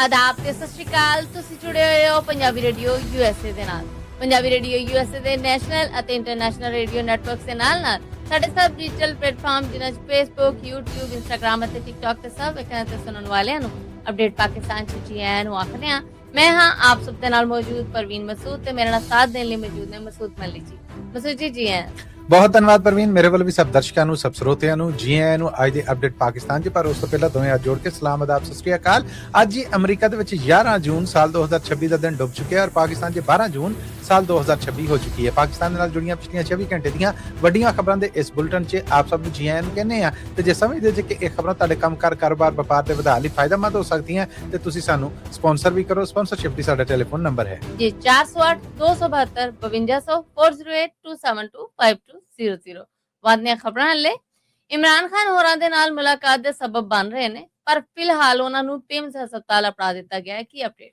ਆਦਾਬ ਤੇ ਸਤਿ ਸ਼੍ਰੀ ਅਕਾਲ। ਤੁਸੀਂ ਜੁੜੇ ਹੋਏ ਹੋ ਪੰਜਾਬੀ ਰੇਡੀਓ USA ਦੇ ਨਾਲ। ਪੰਜਾਬੀ ਰੇਡੀਓ USA ਦੇ ਨੈਸ਼ਨਲ ਅਤੇ ਇੰਟਰਨੈਸ਼ਨਲ ਰੇਡੀਓ ਨੈਟਵਰਕਸ ਦੇ ਨਾਲ ਸਾਡੇ ਸਭ ਡਿਜੀਟਲ ਪਲੇਟਫਾਰਮ ਜਿਨ੍ਹਾਂ 'ਚ ਫੇਸਬੁੱਕ, YouTube, ਇੰਸਟਾਗ੍ਰਾਮ ਅਤੇ ਟਿਕਟੌਕ ਤੇ ਸਭ ਵੇਖਣ ਤੇ ਸੁਣਨ ਵਾਲਿਆਂ ਨੂੰ ਅਪਡੇਟ ਪਾਕਿਸਤਾਨ 'ਚ ਜੀ ਆਇਆਂ ਨੂੰ ਆਖਦੇ ਹਾਂ। ਮੈਂ ਹਾਂ ਆਪ ਸਭ ਦੇ ਨਾਲ ਮੌਜੂਦ ਪਰਵੀਨ ਮਸੂਦ ਤੇ ਮੇਰੇ ਨਾਲ ਸਾਥ ਦੇਣ ਲਈ ਮੌਜੂਦ ਨੇ ਮਸੂਦ ਮਲਿਕ ਜੀ। ਮਸੂਦ ਜੀ ਆਇਆਂ। ਬਹੁਤ ਧੰਨਵਾਦ ਪਰਵੀਨ। ਮੇਰੇ ਵੱਲੋਂ ਵੀ ਸਭ ਦਰਸ਼ਕਾਂ ਨੂੰ, ਸਭ ਸਰੋਤਿਆਂ ਨੂੰ ਜੀ ਆਇਆਂ ਨੂੰ ਅੱਜ ਦੇ ਅਪਡੇਟ ਪਾਕਿਸਤਾਨ 'ਚ। ਪਰ ਉਸ ਤੋਂ ਪਹਿਲਾਂ ਦੋਵੇਂ ਹੱਥ ਜੋੜ ਕੇ ਸਲਾਮ ਆਦਾਬ ਸਤਿ ਸ਼੍ਰੀ ਅਕਾਲ। ਅੱਜ ਹੀ ਅਮਰੀਕਾ ਦੇ ਵਿੱਚ 11 ਜੂਨ ਸਾਲ 2026 ਦਾ ਦਿਨ ਡੁੱਬ ਚੁੱਕਿਆ ਔਰ ਪਾਕਿਸਤਾਨ 'ਚ 12 ਜੂਨ ਸਾਲ 2026 ਹੋ ਚੁੱਕੀ ਹੈ। ਪਾਕਿਸਤਾਨ ਦੇ ਨਾਲ ਜੁੜੀਆਂ ਪਿਛਲੀਆਂ 24 ਘੰਟੇ ਦੀਆਂ ਵੱਡੀਆਂ ਖਬਰਾਂ ਦੇ ਇਸ ਬੁਲਟਨ 'ਚ ਆਪ ਸਭ ਨੂੰ ਜੀ ਆਇਆਂ ਨੂੰ ਕਹਿੰਦੇ ਆ। ਤੇ ਜੇ ਸਮਝਦੇ ਜੇ ਕਿ ਇਹ ਖਬਰਾਂ ਤੁਹਾਡੇ ਕੰਮਕਾਰ, ਕਾਰੋਬਾਰ, ਵਪਾਰ ਦੇ ਵਧਾਉਣ ਲਈ ਫਾਇਦੇਮੰਦ ਹੋ ਸਕਦੀਆਂ ਤੇ ਤੁਸੀਂ ਸਾਨੂੰ ਸਪਾਂਸਰ ਵੀ ਕਰੋ। ਸਪਾਂਸਰਸ਼ਿਪ ਦੀ ਸਾਡਾ ਟੈਲੀਫੋਨ ਨੰਬਰ ਹੈ ਜੀ 408 272 5200 408 272 5200। ਵਾਦੀਆਂ ਖਬਰਾਂ ਲੈ ਇਮਰਾਨ ਖਾਨ ਹੋਰਾਂ ਦੇ ਨਾਲ ਮੁਲਾਕਾਤ ਦੇ ਸਬਬ ਬਣ ਰਹੇ ਨੇ, ਪਰ ਫਿਲਹਾਲ ਉਹਨਾਂ ਨੂੰ ਪਿਮਸ ਹਸਪਤਾਲ ਅਪੜਾ ਦਿੱਤਾ ਗਿਆ ਹੈ। ਕੀ ਅਪਡੇਟ?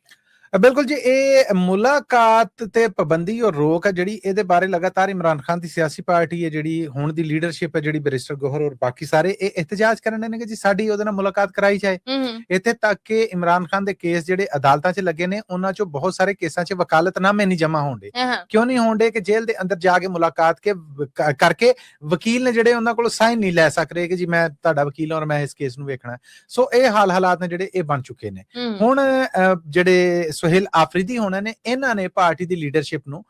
ਬਿਲਕੁਲ ਜੀ, ਇਹ ਮੁਲਾਕਾਤ ਤੇ ਪਾਬੰਦੀ ਔਰ ਰੋਕ ਹੈ ਜਿਹੜੀ, ਇਹਦੇ ਬਾਰੇ ਲਗਾਤਾਰ ਇਮਰਾਨ ਖਾਨ ਦੀ ਸਿਆਸੀ ਪਾਰਟੀ ਹੈ ਜਿਹੜੀ ਹੁਣ ਦੀ ਲੀਡਰਸ਼ਿਪ ਹੈ ਜਿਹੜੀ ਬੈਰਿਸਟਰ ਗੋਹਰ ਔਰ ਬਾਕੀ ਸਾਰੇ ਇਹ ਇhtਜਾਜ ਕਰਨ ਨੇ ਕਿ ਜੀ ਸਾਡੀ ਉਹਦੇ ਨਾਲ ਮੁਲਾਕਾਤ ਕਰਾਈ ਜਾਏ। ਇੱਥੇ ਤੱਕ ਕਿ ਇਮਰਾਨ ਖਾਨ ਦੇ ਕੇਸ ਜਿਹੜੇ ਅਦਾਲਤਾਂ 'ਚ ਲੱਗੇ ਨੇ ਉਹਨਾਂ 'ਚੋਂ ਬਹੁਤ ਸਾਰੇ ਕੇਸਾਂ 'ਚ ਵਕਾਲਤਨਾਮੇ ਨਹੀਂ ਜਮ੍ਹਾਂ ਹੋਣਦੇ। ਕਿਉਂ ਨਹੀਂ ਹੋਣਦੇ? ਕਿ ਜੇਲ੍ਹ ਦੇ ਅੰਦਰ ਜਾ ਕੇ ਮੁਲਾਕਾਤ ਕਰਕੇ ਵਕੀਲ ਨੇ ਜਿਹੜੇ ਉਹਨਾਂ ਕੋਲ ਸਾਈਨ ਨਹੀਂ ਲੈ ਸਕਦੇ ਕਿ ਜੀ ਮੈਂ ਤੁਹਾਡਾ ਵਕੀਲ ਔਰ ਮੈਂ ਇਸ ਕੇਸ ਨੂੰ ਵੇਖਣਾ। ਸੋ ਇਹ ਹਾਲਾਤ ਨੇ ਜਿਹੜੇ ਇਹ ਬਣ ਚੁੱਕੇ ਨੇ। ਹੁਣ ਜਿਹੜੇ ਸੁਹੇਲ ਆਫਰੀਦੀ ਹੋਣਾ ਨੇ, ਇਹਨਾਂ ਨੇ ਪਾਰਟੀ ਦੀ ਲੀਡਰਸ਼ਿਪ ਨੂੰ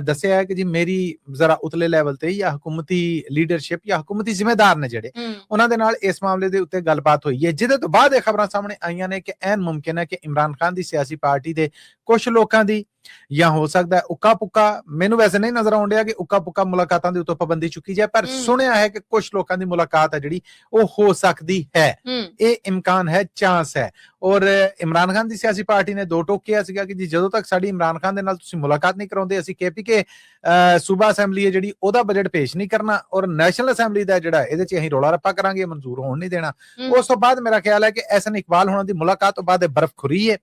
ਦੱਸਿਆ ਹੈ ਕਿ ਜੀ ਮੇਰੀ ਜ਼ਰਾ ਉਤਲੇ ਲੈਵਲ ਤੇ ਜਾਂ ਹਕੂਮਤੀ ਲੀਡਰਸ਼ਿਪ ਜਾਂ ਹਕੂਮਤੀ ਜ਼ਿੰਮੇਦਾਰ ਨੇ ਜਿਹੜੇ, ਉਹਨਾਂ ਦੇ ਨਾਲ ਇਸ ਮਾਮਲੇ ਦੇ ਉੱਤੇ ਗੱਲਬਾਤ ਹੋਈ ਹੈ, ਜਿਹਦੇ ਤੋਂ ਬਾਅਦ ਇਹ ਖਬਰਾਂ ਸਾਹਮਣੇ ਆਈਆਂ ਨੇ ਕਿ ਐਨ ਮੁਮਕਿਨ ਹੈ ਕਿ ਇਮਰਾਨ ਖਾਨ ਦੀ ਸਿਆਸੀ ਪਾਰਟੀ ਦੇ ਕੁਝ ਲੋਕਾਂ ਦੀ ਜਾਂ ਹੋ ਸਕਦਾ ਹੈ ਉੱਕਾ ਪੁੱਕਾ, ਮੈਨੂੰ ਵੈਸੇ ਨਹੀਂ ਨਜ਼ਰ ਆਉਣ ਡਿਆ ਕਿ ਉੱਕਾ ਪੁੱਕਾ ਮੁਲਾਕਾਤਾਂ ਦੇ ਉੱਤੇ ਪਾਬੰਦੀ ਚੁੱਕੀ ਜਾਏ, ਪਰ ਸੁਣਿਆ ਹੈ ਕਿ ਕੁਝ ਲੋਕਾਂ ਦੀ ਮੁਲਾਕਾਤ ਹੈ ਜਿਹੜੀ ਉਹ ਹੋ ਸਕਦੀ ਹੈ। ਇਹ ਇਮਕਾਨ ਹੈ, ਚਾਂਸ ਹੈ। ਔਰ ਇਮਰਾਨ ਖਾਨ ਦੀ ਸਿਆਸੀ ਪਾਰਟੀ ਨੇ ਦੋ ਟੋਕ ਕਿਹਾ ਸੀਗਾ ਕਿ ਜੀ ਜਦੋਂ ਤੱਕ ਸਾਡੀ ਇਮਰਾਨ ਖਾਨ ਦੇ ਨਾਲ ਤੁਸੀਂ ਮੁਲਾਕਾਤ ਨਹੀਂ ਕਰਾਉਂਦੇ, ਅਸੀਂ KPK ਸੂਬਾ ਅਸੈਂਬਲੀ ਹੈ ਜਿਹੜੀ ਉਹਦਾ ਬਜਟ ਪੇਸ਼ ਨਹੀਂ ਕਰਨਾ ਔਰ ਨੈਸ਼ਨਲ ਅਸੈਂਬਲੀ ਦਾ ਜਿਹੜਾ ਇਹਦੇ 'ਚ ਅਸੀਂ ਰੌਲਾ ਰੱਪਾ ਕਰਾਂਗੇ, ਮਨਜ਼ੂਰ ਹੋਣ ਨਹੀਂ ਦੇਣਾ। ਉਸ ਤੋਂ ਬਾਅਦ ਮੇਰਾ ਖਿਆਲ ਹੈ ਕਿ ਐਸਨ ਇਕਬਾਲ ਹੋਣਾ ਦੀ ਮੁਲਾਕਾਤ ਤੋਂ ਬਾਅਦ ਬਰਫ਼ ਖੁਰੀ ਹੈ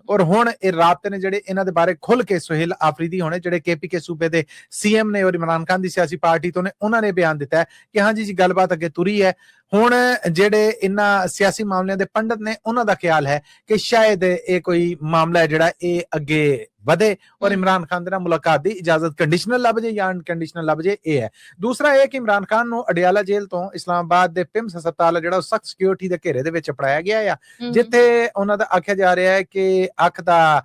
ਔਰ ਹੁਣ ਇਹ ਰਾਬਤੇ ਨੇ ਜਿਹੜੇ ਇਹਨਾਂ ਦੇ ਬਾਰੇ ਖੁੱਲ ਕੇ ਸੁਹੇਲ ਆਫਰੀਦੀ ਹੋਣੇ ਜਿਹੜੇ KPK ਸੂਬੇ ਦੇ CM ਨੇ ਔਰ ਇਮਰਾਨ ਖਾਨ ਦੀ ਸਿਆਸੀ ਪਾਰਟੀ ਤੋਂ ਨੇ, ਉਹਨਾਂ ਨੇ ਬਿਆਨ ਦਿੱਤਾ ਹੈ ਕਿ ਹਾਂਜੀ ਜੀ ਗੱਲਬਾਤ ਅੱਗੇ ਤੁਰੀ ਹੈ। ਹੁਣ ਜਿਹੜੇ ਇਹਨਾਂ ਸਿਆਸੀ ਮਾਮਲਿਆਂ ਦੇ ਪੰਡਤ ਨੇ ਉਹਨਾਂ ਦਾ ਖਿਆਲ ਹੈ ਕਿ ਸ਼ਾਇਦ ਇਹ ਕੋਈ ਮਾਮਲਾ ਹੈ ਜਿਹੜਾ ਇਹ ਅੱਗੇ ਵਧੇ ਔਰ ਇਮਰਾਨ ਖਾਨ ਦੇ ਨਾਲ ਮੁਲਾਕਾਤ ਦੀ ਇਜਾਜ਼ਤ ਕੰਡੀਸ਼ਨਲ ਲੱਭ ਜੇ ਜਾਂ ਅਨਕੰਡੀਸ਼ਨਲ ਲੱਭ ਜੇ। ਇਹ ਹੈ। ਦੂਸਰਾ ਇਹ ਕਿ ਇਮਰਾਨ ਖਾਨ ਨੂੰ ਅਡਿਆਲਾ ਜੇਲ੍ਹ ਤੋਂ ਇਸਲਾਮਾਬਾਦ ਦੇ ਪਿਮਸ ਹਸਪਤਾਲ ਜਿਹੜਾ ਉਹ ਸਖਤ ਸਿਕਿਉਰਿਟੀ ਦੇ ਘੇਰੇ ਦੇ ਵਿੱਚ ਅਪੜਾਇਆ ਗਿਆ ਆ, ਜਿੱਥੇ ਉਹਨਾਂ ਦਾ ਆਖਿਆ ਜਾ ਰਿਹਾ ਹੈ ਕਿ ਅੱਖ ਦਾ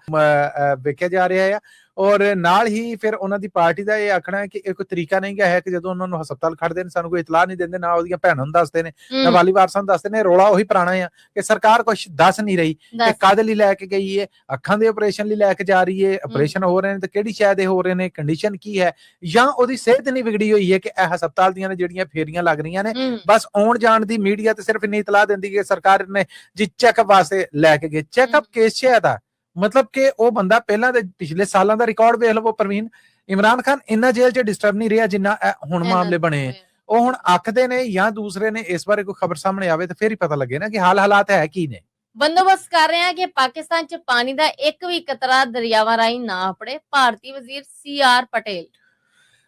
ਵੇਖਿਆ ਜਾ ਰਿਹਾ ਆ। ਔਰ ਨਾਲ ਹੀ ਫਿਰ ਉਹਨਾਂ ਦੀ ਪਾਰਟੀ ਦਾ ਇਹ ਆਖਣਾ ਹੈ ਕਿ ਇਹ ਕੋਈ ਤਰੀਕਾ ਨਹੀਂ ਹੈ ਕਿ ਜਦੋਂ ਉਹਨਾਂ ਨੂੰ ਹਸਪਤਾਲ ਖੜਦੇ ਨੇ ਸਾਨੂੰ ਕੋਈ ਇਤਲਾਹ ਨਹੀਂ ਦਿੰਦੇ, ਨਾ ਉਹਦੀਆਂ ਭੈਣਾਂ ਨੂੰ ਦੱਸਦੇ ਨੇ, ਨਾ ਵਾਲੀ ਵਾਰਸਾਂ ਨੂੰ ਦੱਸਦੇ ਨੇ। ਰੌਲਾ ਉਹੀ ਪੁਰਾਣਾ ਆ ਕਿ ਸਰਕਾਰ ਕੁਝ ਦੱਸ ਨਹੀਂ ਰਹੀ ਕਿ ਕਾਹਦੇ ਲਈ ਲੈ ਕੇ ਗਈ ਹੈ, ਅੱਖਾਂ ਦੇ ਆਪਰੇਸ਼ਨ ਲਈ ਲੈ ਕੇ ਜਾ ਰਹੀ ਹੈ, ਆਪਰੇਸ਼ਨ ਹੋ ਰਹੇ ਨੇ ਤੇ ਕਿਹੜੀ ਸ਼ਾਇਦ ਦੇ ਹੋ ਰਹੇ ਨੇ, ਕੰਡੀਸ਼ਨ ਕੀ ਹੈ, ਜਾਂ ਉਹਦੀ ਸਿਹਤ ਨਹੀਂ ਵਿਗੜੀ ਹੋਈ ਹੈ ਕਿ ਇਹ ਹਸਪਤਾਲ ਦੀਆਂ ਜਿਹੜੀਆਂ ਫੇਰੀਆਂ ਲੱਗ ਰਹੀਆਂ ਨੇ ਬਸ ਆਉਣ ਜਾਣ ਦੀ ਮੀਡੀਆ ਤੇ ਸਿਰਫ ਇੰਨੀ ਇਤਲਾਹ ਦਿੰਦੀ ਕਿ ਸਰਕਾਰ ਨੇ ਜੀ ਚੈੱਕਅਪ ਵਾਸਤੇ ਲੈ ਕੇ ਗਏ। ਚੈੱਕਅਪ ਕੇਸ ਸ਼ਾਇਦ ਆ, ਮਤਲਬ ਕਿ ਉਹ ਬੰਦਾ ਪਹਿਲਾਂ ਦੇ ਪਿਛਲੇ ਸਾਲਾਂ ਦਾ ਰਿਕਾਰਡ ਵੇਖ ਲਵੋ ਪਰਵੀਨ, ਇਮਰਾਨ ਖਾਨ ਇੰਨਾ ਜੇਲ੍ਹ 'ਚ ਡਿਸਟਰਬ ਨਹੀਂ ਰਿਹਾ ਜਿੰਨਾ ਹੁਣ ਮਾਮਲੇ ਬਣੇ। ਉਹ ਹੁਣ ਆਖਦੇ ਨੇ ਜਾਂ ਦੂਸਰੇ ਨੇ ਇਸ ਬਾਰੇ ਕੋਈ ਖਬਰ ਸਾਹਮਣੇ ਆਵੇ ਤਾਂ ਫਿਰ ਹੀ ਪਤਾ ਲੱਗੇ ਨਾ ਕਿ ਹਾਲਾਤ ਹੈ ਕੀ ਨੇ। ਬੰਦੋਬਸਤ ਕਰ ਰਹੇ ਹਾਂ ਕਿ ਪਾਕਿਸਤਾਨ 'ਚ ਪਾਣੀ ਦਾ ਇੱਕ ਵੀ ਕਤਰਾ ਦਰਿਆਵਾਂ ਰਾਹੀਂ ਨਾ ਆਪੜੇ, ਭਾਰਤੀ ਵਜ਼ੀਰ CR ਪਟੇਲ।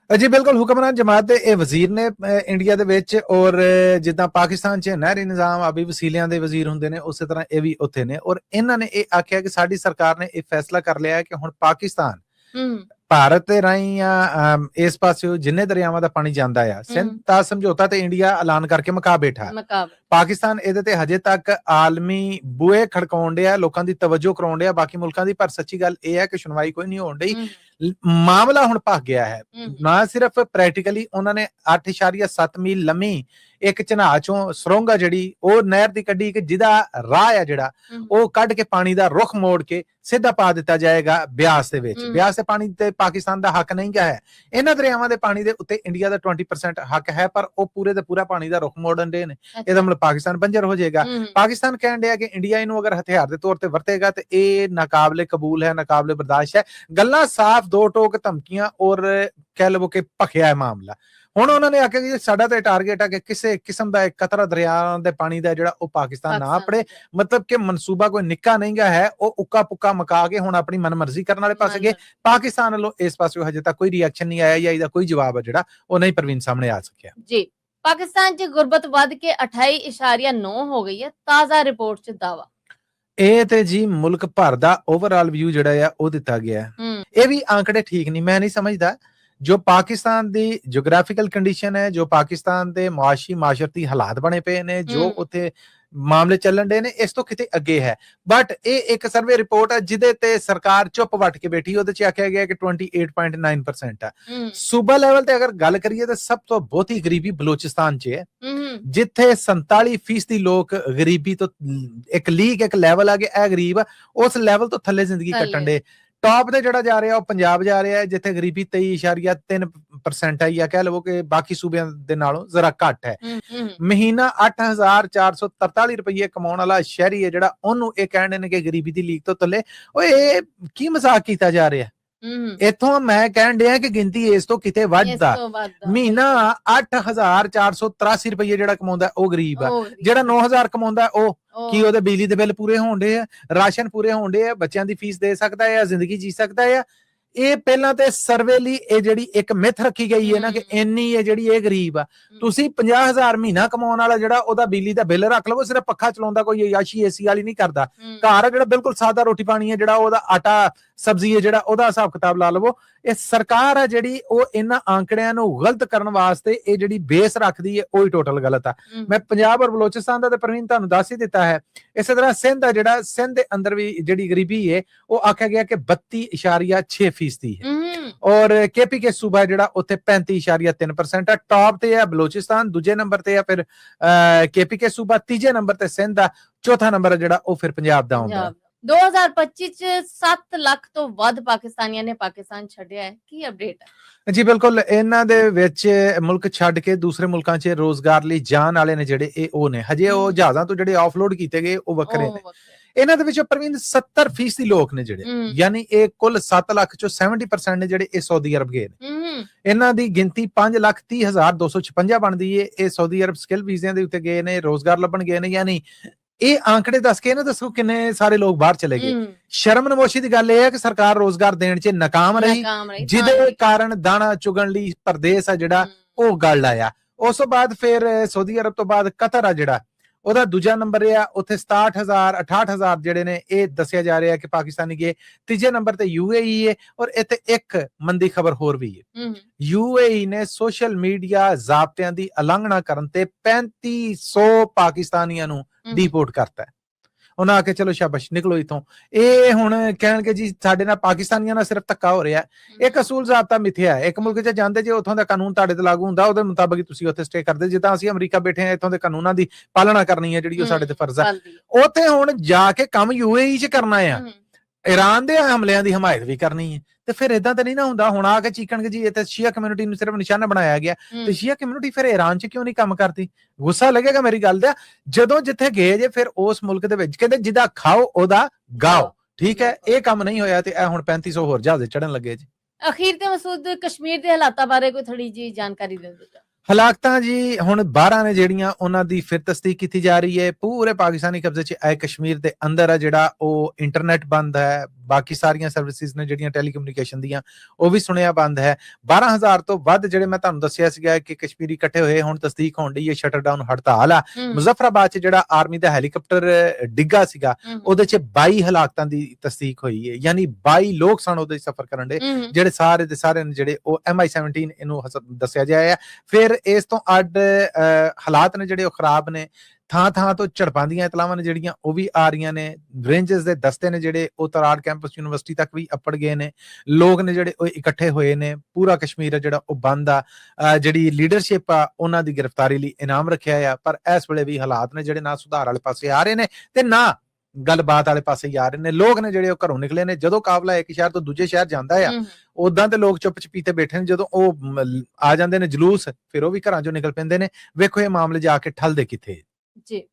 ਜੀ ਬਿਲਕੁਲ, ਹੁਕਮਰਾਨ ਜਮਾਤ ਦੇ ਇਹ ਵਜ਼ੀਰ ਨੇ ਇੰਡੀਆ ਦੇ ਵਿੱਚ। ਔਰ ਜਿੱਦਾਂ ਪਾਕਿਸਤਾਨ 'ਚ ਨਹਿਰੀ ਨਿਜ਼ਾਮ ਆਬੀ ਵਸੀਲਿਆਂ ਦੇ ਵਜ਼ੀਰ ਹੁੰਦੇ ਨੇ, ਉਸੇ ਤਰ੍ਹਾਂ ਇਹ ਵੀ ਉੱਥੇ ਨੇ। ਔਰ ਇਹਨਾਂ ਨੇ ਇਹ ਆਖਿਆ ਕਿ ਸਾਡੀ ਸਰਕਾਰ ਨੇ ਇਹ ਫੈਸਲਾ ਕਰ ਲਿਆ ਹੈ ਕਿ ਹੁਣ ਪਾਕਿਸਤਾਨ ਭਾਰਤ ਦੇ ਰਾਹੀਂ ਜਾਂ ਇਸ ਪਾਸੇ ਜਿੰਨੇ ਦਰਿਆਵਾਂ ਦਾ ਪਾਣੀ ਜਾਂਦਾ ਆ, ਸਿੰਧ ਦਾ ਸਮਝੌਤਾ ਤੇ ਇੰਡੀਆ ਐਲਾਨ ਕਰਕੇ ਮੁਕਾ ਬੈਠਾ। ਪਾਕਿਸਤਾਨ ਇਹਦੇ ਤੇ ਹਜੇ ਤੱਕ ਆਲਮੀ ਬੂਏ ਖੜਕਾਉਣ ਡਿਆ, ਲੋਕਾਂ ਦੀ ਤਵੱਜੋ ਕਰਾਉਣ ਡਿਆ ਬਾਕੀ ਮੁਲਕਾਂ ਦੀ। ਪਰ ਸੱਚੀ ਗੱਲ ਇਹ ਹੈ ਕਿ ਸੁਣਵਾਈ ਕੋਈ ਨਹੀਂ ਹੋਣ ਡਈ। ਮਾਮਲਾ ਹੁਣ ਭੱਗ ਗਿਆ ਹੈ। ਨਾ ਸਿਰਫ ਪ੍ਰੈਕਟੀਕਲੀ ਉਹਨਾਂ ਨੇ 8.7 ਮੀਲ ਲੰਮੀ ਇੱਕ ਝਨਾਹ ਚੋਂ ਸੁਰੰਗ ਆ ਜਿਹੜੀ ਉਹ ਨਹਿਰ ਦੀ ਕੱਢੀ ਕਿ ਜਿਹਦਾ ਰਾਹ ਆ ਜਿਹੜਾ ਉਹ ਕੱਢ ਕੇ ਪਾਣੀ ਦਾ ਰੁਖ ਮੋੜ ਕੇ ਸਿੱਧਾ ਪਾ ਦਿੱਤਾ ਜਾਏਗਾ ਬਿਆਸ ਦੇ ਵਿੱਚ। ਬਿਆਸ ਦੇ ਪਾਣੀ ਤੇ ਪਾਕਿਸਤਾਨ ਦਾ ਹੱਕ ਨਹੀਂ ਹੈ। ਇਹਨਾਂ ਦਰਿਆਵਾਂ ਦੇ ਪਾਣੀ ਦੇ ਉੱਤੇ ਇੰਡੀਆ ਦਾ 20% ਹੱਕ ਹੈ, ਪਰ ਉਹ ਪੂਰੇ ਦਾ ਪੂਰਾ ਪਾਣੀ ਦਾ ਰੁਖ ਮੋੜਨ ਦੇ ਨੇ। ਇਹਦਾ ਮਤਲਬ ਪਾਕਿਸਤਾਨ ਬੰਜਰ ਹੋ ਜਾਏਗਾ। ਪਾਕਿਸਤਾਨ ਕਹਿਣ ਡਿਆ ਕਿ ਇੰਡੀਆ ਇਹਨੂੰ ਅਗਰ ਹਥਿਆਰ ਦੇ ਤੌਰ ਤੇ ਵਰਤੇਗਾ ਤੇ ਇਹ ਨਾਕਾਬਲੇ ਕਬੂਲ ਹੈ, ਨਾਕਾਬਲੇ ਬਰਦਾਸ਼ਤ ਹੈ। ਗੱਲਾਂ ਸਾਫ਼, ਦੋ ਟੋਕ ਧਮਕੀਆਂ ਔਰ ਕਹਿ ਲਵੋ ਕਿ ਭਖਿਆ ਹੈ ਮਾਮਲਾ। ਹੁਣ ਉਹਨਾਂ ਨੇ ਆਖਿਆ ਕਿ ਸਾਡਾ ਤੇ ਟਾਰਗੇਟ ਹੈ ਕਿ ਕਿਸੇ ਕਿਸਮ ਦਾ ਇੱਕ ਕਤਰਾ ਦਰਿਆ ਦੇ ਪਾਣੀ ਦਾ ਜਿਹੜਾ ਉਹ ਪਾਕਿਸਤਾਨ ਨਾ ਆਪੜੇ। ਮਤਲਬ ਕਿ ਮਨਸੂਬਾ ਕੋਈ ਨਿੱਕਾ ਨਹੀਂ ਹੈ, ਉਹ ਉੱਕਾ ਪੁੱਕਾ ਮਕਾ ਕੇ ਹੁਣ ਆਪਣੀ ਮਨਮਰਜ਼ੀ ਕਰਨ ਵਾਲੇ ਪਾਸੇ ਗਏ। ਪਾਕਿਸਤਾਨ ਵੱਲੋਂ ਇਸ ਪਾਸੇ ਹਜੇ ਤੱਕ ਕੋਈ ਰਿਐਕਸ਼ਨ ਨਹੀਂ ਆਇਆ ਜਾਂ ਇਹਦਾ ਕੋਈ ਜਵਾਬ ਹੈ ਜਿਹੜਾ ਉਹ ਨਹੀਂ ਪਰਵੀਨ ਸਾਹਮਣੇ ਆ ਸਕਿਆ। ਜੀ, ਪਾਕਿਸਤਾਨ 'ਚ ਗੁਰਬਤ ਵੱਧ ਕੇ 28.9 ਹੋ ਗਈ ਹੈ, ਤਾਜ਼ਾ ਰਿਪੋਰਟ 'ਚ ਦਾਵਾ। ਇਹ ਤੇ ਜੀ ਮੁਲਕ ਭਰ ਦਾ ਓਵਰਆਲ ਵਿਊ ਜਿਹੜਾ ਆ ਉਹ ਦਿੱਤਾ ਗਿਆ ਇਹ ਵੀ ਆંકੜੇ ਠੀਕ ਨਹੀਂ ਮੈਂ ਨਹੀਂ ਸਮਝਦਾ ਜੋ ਪਾਕਿਸਤਾਨ ਦੀ ਜਿਓਗ੍ਰਾਫੀਕਲ ਕੰਡੀਸ਼ਨ ਹੈ ਜੋ ਪਾਕਿਸਤਾਨ ਦੇ ਮਾਸ਼ਰਤੀ ਹਾਲਾਤ ਬਣੇ ਪਏ ਨੇ ਜੋ ਉੱਥੇ ਮਾਮਲੇ ਚੱਲਣ ਦੇ ਨੇ ਇਸ ਤੋਂ ਕਿਤੇ ਅੱਗੇ ਹੈ ਬਟ ਇਹ ਇੱਕ ਸਰਵੇ ਰਿਪੋਰਟ ਹੈ ਜਿਹਦੇ ਤੇ ਸਰਕਾਰ ਚੁੱਪ ਵੱਟ ਕੇ ਬੈਠੀ ਉਹਦੇ ਚ ਆਖਿਆ ਗਿਆ ਕਿ 28.9% ਹੈ ਸੂਬਾ ਲੈਵਲ ਤੇ ਅਗਰ ਗੱਲ ਕਰੀਏ ਤਾਂ ਸਭ ਤੋਂ ਬਹੁਤੀ ਗਰੀਬੀ ਬਲੋਚਿਸਤਾਨ 'ਚ ਹੈ ਜਿੱਥੇ 47% ਲੋਕ ਗਰੀਬੀ ਤੋਂ ਇੱਕ ਲੀਗ ਇੱਕ ਲੈਵਲ ਆ ਗਿਆ ਇਹ ਗਰੀਬ ਉਸ ਲੈਵਲ ਤੋਂ ਥੱਲੇ ਜ਼ਿੰਦਗੀ ਕੱਟਣ ਦੇ ਟੌਪ ਤੇ ਜਿਹੜਾ ਜਾ ਰਿਹਾ ਉਹ ਪੰਜਾਬ ਜਾ ਰਿਹਾ ਜਿੱਥੇ ਗਰੀਬੀ 23.3% ਹੈ ਜਾਂ ਕਹਿ ਲਵੋ ਕਿ ਬਾਕੀ ਸੂਬਿਆਂ ਦੇ ਨਾਲੋਂ ਜ਼ਰਾ ਘੱਟ ਹੈ ਮਹੀਨਾ 8443 ਰੁਪਏ ਕਮਾਉਣ ਵਾਲਾ ਸ਼ਹਿਰੀ ਹੈ ਜਿਹੜਾ ਉਹਨੂੰ ਇਹ ਕਹਿੰਦੇ ਨੇ ਕਿ ਗਰੀਬੀ ਦੀ ਲੀਗ ਤੋਂ ਥੱਲੇ ਓਏ ਕੀ ਮਜ਼ਾਕ ਕੀਤਾ ਜਾ ਰਿਹਾ ਇੱਥੋਂ ਮੈਂ ਕਹਿਣ ਡਿਆ ਕਿ ਗਿਣਤੀ ਇਸ ਤੋਂ ਕਿਤੇ ਵੱਧਦਾ ਮਹੀਨਾ 8483 ਰੁਪਏ ਜਿਹੜਾ ਕਮਾਉਂਦਾ ਉਹ ਗਰੀਬ ਆ ਜਿਹੜਾ 9000 ਕਮਾਉਂਦਾ ਉਹ ਕੀ ਉਹਦੇ ਬਿਜਲੀ ਦੇ ਬਿੱਲ ਪੂਰੇ ਹੋਣ ਡੇ ਆ ਰਾਸ਼ਨ ਪੂਰੇ ਹੋਣ ਡੇ ਆ ਬੱਚਿਆਂ ਦੀ ਫੀਸ ਦੇ ਸਕਦਾ ਹੈ ਜ਼ਿੰਦਗੀ ਜੀ ਸਕਦਾ ਹੈ ਇਹ ਪਹਿਲਾਂ ਤੇ ਸਰਵੇ ਲਈ ਇਹ ਜਿਹੜੀ ਇੱਕ ਮਿਥ ਰੱਖੀ ਗਈ ਹੈ ਨਾ ਕਿ ਇੰਨੀ ਹੈ ਜਿਹੜੀ ਇਹ ਗਰੀਬ ਆ ਤੁਸੀਂ 50000 ਮਹੀਨਾ ਕਮਾਉਣ ਵਾਲਾ ਜਿਹੜਾ ਉਹਦਾ ਬਿਜਲੀ ਦਾ ਬਿੱਲ ਰੱਖ ਲਵੋ ਸਿਰਫ ਪੱਖਾ ਚਲਾਉਂਦਾ ਕੋਈ ਯਾਸ਼ੀ ਏਸੀ ਵਾਲੀ ਨਹੀਂ ਕਰਦਾ ਘਰ ਜਿਹੜਾ ਬਿਲਕੁਲ ਸਾਦਾ ਰੋਟੀ ਪਾਣੀ ਹੈ ਜਿਹੜਾ ਉਹਦਾ ਆਟਾ ਸਬਜ਼ੀ ਹੈ ਜਿਹੜਾ ਉਹਦਾ ਹਿਸਾਬ ਕਿਤਾਬ ਲਾ ਲਵੋ ਇਹ ਸਰਕਾਰ ਆ ਜਿਹੜੀ ਉਹ ਇਹਨਾਂ ਆંકੜਿਆਂ ਨੂੰ ਗਲਤ ਕਰਨ ਵਾਸਤੇ ਇਹ ਜਿਹੜੀ ਬੇਸ ਰੱਖਦੀ ਹੈ ਉਹ ਹੀ ਟੋਟਲ ਗਲਤ ਆ ਮੈਂ ਪੰਜਾਬ ਔਰ ਬਲੋਚਿਸਤਾਨ ਦਾ ਤੇ ਪ੍ਰਵੀਨ ਤੁਹਾਨੂੰ ਦੱਸ ਹੀ ਦਿੱਤਾ ਹੈ ਇਸੇ ਤਰ੍ਹਾਂ ਸਿੰਧ ਆ ਜਿਹੜਾ ਸਿੰਧ ਦੇ ਅੰਦਰ ਵੀ ਜਿਹੜੀ ਗਰੀਬੀ ਹੈ ਉਹ ਆਖਿਆ ਗਿਆ ਕਿ 32.6% ਹੈ ਔਰ KPK ਸੂਬਾ ਜਿਹੜਾ ਉੱਥੇ 35.3% ਆ ਟੌਪ ਤੇ ਆ ਬਲੋਚਿਸਤਾਨ ਦੂਜੇ ਨੰਬਰ ਤੇ ਆ ਫਿਰ KPK ਸੂਬਾ ਤੀਜੇ ਨੰਬਰ ਤੇ ਸਿੰਧ ਆ ਚੌਥਾ ਨੰਬਰ ਜਿਹੜਾ ਉਹ ਫਿਰ ਪੰਜਾਬ ਦਾ ਆਉਂਦਾ 2025 ਚ 7 ਲੱਖ ਤੋਂ ਵੱਧ ਪਾਕਿਸਤਾਨੀਆਂ ਨੇ ਪਾਕਿਸਤਾਨ ਛੱਡਿਆ ਹੈ ਕੀ ਅਪਡੇਟ ਹੈ ਜੀ ਬਿਲਕੁਲ ਇਹਨਾਂ ਦੇ ਵਿੱਚ ਮੁਲਕ ਛੱਡ ਕੇ ਦੂਸਰੇ ਮੁਲਕਾਂ 'ਚ ਰੋਜ਼ਗਾਰ ਲਈ ਜਾਣ ਵਾਲੇ ਨੇ ਜਿਹੜੇ ਇਹ ਉਹ ਨੇ ਹਜੇ ਉਹ ਜਹਾਜ਼ਾਂ ਤੋਂ ਜਿਹੜੇ ਆਫਲੋਡ ਕੀਤੇ ਗਏ ਉਹ ਵੱਖਰੇ ਨੇ ਇਹਨਾਂ ਦੇ ਵਿੱਚੋਂ ਪ੍ਰਵੀਨ 70% ਲੋਕ ਨੇ ਜਿਹੜੇ ਯਾਨੀ ਇਹ ਕੁੱਲ 7 ਲੱਖ ਚੋਂ 70% ਨੇ ਜਿਹੜੇ ਇਹ ਸਾਊਦੀ ਅਰਬ ਗਏ ਨੇ ਇਹਨਾਂ ਦੀ ਗਿਣਤੀ 5,30,256 ਬਣਦੀ ਹੈ ਇਹ ਸਾਊਦੀ ਅਰਬ ਸਕਿੱਲ ਵੀਜ਼ਿਆਂ ਦੇ ਉੱਤੇ ਗਏ ਨੇ ਰੋਜ਼ਗਾਰ ਲੱਭਣ ਗਏ ਨੇ ਯਾਨੀ ਇਹ ਆંકੜੇ ਦੱਸ ਕੇ ਨਾ ਦੱਸੋ ਕਿੰਨੇ ਸਾਰੇ ਲੋਕ ਬਾਹਰ ਚਲੇ ਗਏ ਸ਼ਰਮ ਨਮੋਸ਼ੀ ਦੀ ਗੱਲ ਇਹ ਹੈ ਕਿ ਸਰਕਾਰ ਰੋਜ਼ਗਾਰ ਦੇਣ 'ਚ ਨਾਕਾਮ ਰਹੀ ਜਿਹਦੇ ਕਾਰਨ ਦਾਣਾ ਚੁਗਣ ਲਈ ਪਰਦੇਸ ਆ ਜਿਹੜਾ ਉਹ ਗੱਲ ਆਇਆ ਉਸ ਤੋਂ ਬਾਅਦ ਫਿਰ ਸਾਊਦੀ ਅਰਬ ਤੋਂ ਬਾਅਦ ਕਤਰ ਆ ਜਿਹੜਾ ਉਹਦਾ ਦੂਜਾ ਨੰਬਰ ਆ ਉੱਥੇ 67,000 ਜਿਹੜੇ ਨੇ ਇਹ ਦੱਸਿਆ ਜਾ ਰਿਹਾ ਕਿ ਪਾਕਿਸਤਾਨੀ ਗਏ ਤੀਜੇ ਨੰਬਰ ਤੇ UAE ਹੈ ਔਰ ਇੱਥੇ ਇੱਕ ਮੰਦੀ ਖਬਰ ਹੋਰ ਵੀ ਹੈ UAE ਨੇ ਸੋਸ਼ਲ ਮੀਡੀਆ ਜ਼ਾਬਤਿਆਂ ਦੀ ਉਲੰਘਣਾ ਕਰਨ ਤੇ 3500 ਪਾਕਿਸਤਾਨੀਆਂ ਨੂੰ ਡੀਪੋਰਟ ਕਰਤਾ ਹੈ ਉਹਨਾਂ ਆ ਕੇ ਚਲੋ ਸ਼ਾਬਾਸ਼ ਨਿਕਲੋ ਇਥੋਂ ਇਹ ਹੁਣ ਕਹਿਣਗੇ ਜੀ ਸਾਡੇ ਨਾਲ ਪਾਕਿਸਤਾਨੀਆਂ ਨਾਲ ਸਿਰਫ ਧੱਕਾ ਹੋ ਰਿਹਾ ਇੱਕ ਅਸੂਲ ਜ਼ਾਬਤਾ ਮਿਥਿਆ ਹੈ ਇੱਕ ਮੁਲਕ 'ਚ ਜਾਂਦੇ ਜੇ ਉੱਥੋਂ ਦਾ ਕਾਨੂੰਨ ਤੁਹਾਡੇ ਤੇ ਲਾਗੂ ਹੁੰਦਾ ਉਹਦੇ ਮੁਤਾਬਕ ਹੀ ਤੁਸੀਂ ਉੱਥੇ ਸਟੇ ਕਰਦੇ ਜਿੱਦਾਂ ਅਸੀਂ ਅਮਰੀਕਾ ਬੈਠੇ ਆ ਇੱਥੋਂ ਦੇ ਕਾਨੂੰਨਾਂ ਦੀ ਪਾਲਣਾ ਕਰਨੀ ਹੈ ਜਿਹੜੀ ਉਹ ਸਾਡੇ ਤੇ ਫਰਜ਼ ਆ ਉੱਥੇ ਹੁਣ ਜਾ ਕੇ ਕੰਮ UAE 'ਚ ਕਰਨਾ ਆ ਈਰਾਨ ਦੇ ਹਮਲਿਆਂ ਦੀ ਹਮਾਇਤ ਵੀ ਕਰਨੀ ਹੈ ਤੇ ਫਿਰ ਇਦਾਂ ਤਾਂ ਨਹੀਂ ਨਾ ਹੁੰਦਾ ਹੁਣ ਆ ਕੇ ਚੀਕਣਗੇ ਜੀ ਇਹ ਤੇ ਸ਼ੀਆ ਕਮਿਊਨਿਟੀ ਨੂੰ ਸਿਰਫ ਨਿਸ਼ਾਨਾ ਬਣਾਇਆ ਗਿਆ ਤੇ ਸ਼ੀਆ ਕਮਿਊਨਿਟੀ ਫਿਰ ਈਰਾਨ 'ਚ ਕਿਉਂ ਨਹੀਂ ਕੰਮ ਕਰਦੀ ਗੁੱਸਾ ਲੱਗੇਗਾ ਮੇਰੀ ਗੱਲ ਦਾ ਜਦੋਂ ਜਿੱਥੇ ਗਏ ਜੇ ਫਿਰ ਉਸ ਮੁਲਕ ਦੇ ਵਿੱਚ ਕਹਿੰਦੇ ਜਿਹਦਾ ਖਾਓ ਉਹਦਾ ਗਾਓ ਠੀਕ ਹੈ ਇਹ ਕੰਮ ਨਹੀਂ ਹੋਇਆ ਤੇ ਇਹ ਹੁਣ 3500 ਹੋਰ ਜਹਾਜ਼ ਚੜਨ ਲੱਗੇ ਜੀ ਅਖੀਰ ਤੇ ਮਸੂਦ ਕਸ਼ਮੀਰ ਦੇ ਹਾਲਾਤਾਂ ਬਾਰੇ ਕੋਈ ਥੋੜੀ ਜੀ ਜਾਣਕਾਰੀ ਦੇ ਦਿਓ ਹਾਲਾਤਾਂ ਜੀ ਹੁਣ 12 ਨੇ ਜਿਹੜੀਆਂ ਉਹਨਾਂ ਦੀ ਫਿਰ ਤਸਦੀਕ ਕੀਤੀ ਜਾ ਰਹੀ ਹੈ ਪੂਰੇ ਪਾਕਿਸਤਾਨੀ ਕਬਜ਼ੇ 'ਚ ਆਏ ਕਸ਼ਮੀਰ ਦੇ ਅੰਦਰ ਆ ਜਿਹੜਾ ਉਹ ਇੰਟਰਨੈਟ ਬੰਦ ਹੈ ਬਾਕੀ ਸਾਰੀਆਂ ਸਰਵਿਸਿਜ਼ ਨੇ ਜਿਹੜੀਆਂ ਟੈਲੀਕਮਿਊਨੀਕੇਸ਼ਨ ਦੀਆਂ ਉਹ ਵੀ ਸੁਣਿਆ ਬੰਦ ਹੈ 12000 ਤੋਂ ਵੱਧ ਜਿਹੜੇ ਮੈਂ ਤੁਹਾਨੂੰ ਦੱਸਿਆ ਸੀਗਾ ਕਿ ਕਸ਼ਮੀਰੀ ਇਕੱਠੇ ਹੋਏ ਹੁਣ ਤਸਦੀਕ ਹੋਣ ਦੀ ਇਹ ਸ਼ਟਰ ਡਾਊਨ ਹੜਤਾਲ ਆ ਮੁਜ਼ੱਫਰਾਬਾਦ 'ਚ ਜਿਹੜਾ ਆਰਮੀ ਦਾ ਹੈਲੀਕਾਪਟਰ ਡਿੱਗਾ ਸੀਗਾ ਉਹਦੇ 'ਚ 22 ਹਲਾਕਤਾਂ ਦੀ ਤਸਦੀਕ ਹੋਈ ਹੈ ਯਾਨੀ 22 ਲੋਕ ਸਨ ਉਹਦੇ ਸਫ਼ਰ ਕਰਨ ਦੇ ਜਿਹੜੇ ਸਾਰੇ ਦੇ ਸਾਰੇ ਨੇ ਜਿਹੜੇ ਉਹ MI-17 ਇਹਨੂੰ ਦੱਸਿਆ ਜਾਇਆ ਫਿਰ ਇਸ ਤੋਂ ਅੱਡ ਹਾਲਾਤ ਨੇ ਜਿਹੜੇ ਉਹ ਖਰਾਬ ਨੇ ਥਾਂ ਤੋਂ ਝੜਪਾਂ ਦੀਆਂ ਇਤਲਾਵਾਂ ਨੇ ਜਿਹੜੀਆਂ ਉਹ ਵੀ ਆ ਰਹੀਆਂ ਨੇ ਰੇਂਜਰਸ ਦੇ ਦਸਤੇ ਨੇ ਜਿਹੜੇ ਉਹ ਤਰਾੜ ਕੈਂਪਸ ਯੂਨੀਵਰਸਿਟੀ ਤੱਕ ਵੀ ਅੱਪੜ ਗਏ ਨੇ ਲੋਕ ਨੇ ਜਿਹੜੇ ਉਹ ਇਕੱਠੇ ਹੋਏ ਨੇ ਪੂਰਾ ਕਸ਼ਮੀਰ ਜਿਹੜਾ ਉਹ ਬੰਦ ਆ ਜਿਹੜੀ ਲੀਡਰਸ਼ਿਪ ਆ ਉਹਨਾਂ ਦੀ ਗ੍ਰਿਫਤਾਰੀ ਲਈ ਇਨਾਮ ਰੱਖਿਆ ਆ ਪਰ ਇਸ ਵੇਲੇ ਵੀ ਹਾਲਾਤ ਨੇ ਜਿਹੜੇ ਨਾ ਸੁਧਾਰ ਵਾਲੇ ਪਾਸੇ ਆ ਰਹੇ ਨੇ ਤੇ ਨਾ ਗੱਲਬਾਤ ਵਾਲੇ ਪਾਸੇ ਹੀ ਆ ਰਹੇ ਨੇ ਲੋਕ ਨੇ ਜਿਹੜੇ ਉਹ ਘਰੋਂ ਨਿਕਲੇ ਨੇ ਜਦੋਂ ਕਾਫਲਾ ਇੱਕ ਸ਼ਹਿਰ ਤੋਂ ਦੂਜੇ ਸ਼ਹਿਰ ਜਾਂਦਾ ਆ ਉਦਾਂ ਤੇ ਲੋਕ ਚੁੱਪ ਚਪੀਤੇ ਬੈਠੇ ਨੇ ਜਦੋਂ ਉਹ ਆ ਜਾਂਦੇ ਨੇ ਜਲੂਸ ਫਿਰ ਉਹ ਵੀ ਘਰਾਂ ਚੋਂ ਨਿਕਲ ਪੈਂਦੇ ਨੇ ਵੇਖੋ ਇਹ ਮਾਮਲੇ ਜਾ ਕੇ ਠੱਲਦੇ ਕਿੱਥੇ ਜੀ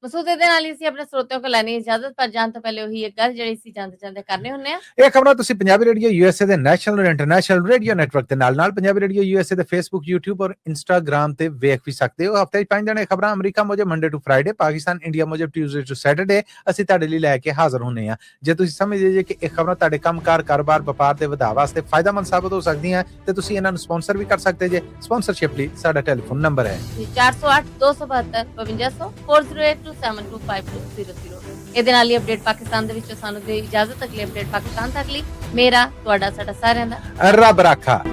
ਮਸੂਦ ਦੇ ਨਾਲ ਅਸੀਂ ਆਪਣੇ ਸਰੋਤਿਆਂ ਕੋਲ ਲੈਣੀ ਇਜਾਜ਼ਤ ਪਰ ਜਾਣ ਤੋਂ ਪਹਿਲੇ ਉਹੀ ਇੱਕ ਗੱਲ ਜਿਹੜੀ ਸੀ ਜਾਂਦੇ ਕਰਨੇ ਹੁੰਨੇ ਆ ਇਹ ਖਬਰਾਂ ਤੁਸੀਂ ਪੰਜਾਬੀ ਰੇਡੀਓ USA ਦੇ ਨੈਸ਼ਨਲ ਔਰ ਇੰਟਰਨੈਸ਼ਨਲ ਰੇਡੀਓ ਨੈਟਵਰਕ ਦੇ ਨਾਲ ਪੰਜਾਬੀ ਰੇਡੀਓ USA ਦੇ Facebook YouTube ਔਰ Instagram ਤੇ ਵੇਖ ਵੀ ਸਕਦੇ ਹੋ ਹਫਤੇ 'ਚ 5 ਦਿਨ ਖਬਰਾਂ ਅਮਰੀਕਾ ਮੁਜਬ Monday to Friday Pakistan India ਮੁਜਬ ਟਿਊਜ਼ਡੇ ਟੂ ਸੈਟਰਡੇ ਅਸੀਂ ਤੁਹਾਡੇ ਲਈ ਲੈ ਕੇ ਹਾਜ਼ਰ ਹੁੰਨੇ ਆ ਜੇ ਤੁਸੀਂ ਸਮਝਦੇ ਜੇ ਕਿ ਇਹ ਖਬਰਾਂ ਤੁਹਾਡੇ ਕੰਮਕਾਰ ਕਾਰੋਬਾਰ ਵਪਾਰ ਦੇ ਵਧਾਅ ਵਾਸਤੇ ਫਾਇਦਾਮੰਦ ਸਾਬਤ ਹੋ ਸਕਦੀਆਂ ਤੇ ਤੁਸੀਂ ਇਹਨਾਂ ਨੂੰ ਸਪਾਂਸਰ ਵੀ ਕਰ ਸਕਦੇ ਜੇ ਸਪਾਂਸਰਸ਼ਿਪ ਲਈ ਸਾਡਾ ਟੈਲੀਫੋਨ ਨੰਬਰ ਹੈ 408 272 5200 408 9482725200। ਇਹਦੇ ਨਾਲ ਹੀ ਅਪਡੇਟ ਪਾਕਿਸਤਾਨ ਦੇ ਵਿੱਚੋਂ ਸਾਨੂੰ ਦੇ ਇਜਾਜ਼ਤ, ਅਗਲੀ ਅਪਡੇਟ ਪਾਕਿਸਤਾਨ ਤੱਕ ਲਈ ਮੇਰਾ ਤੁਹਾਡਾ ਸਾਡਾ ਸਾਰਿਆਂ ਦਾ ਰੱਬ ਰਾਖਾ।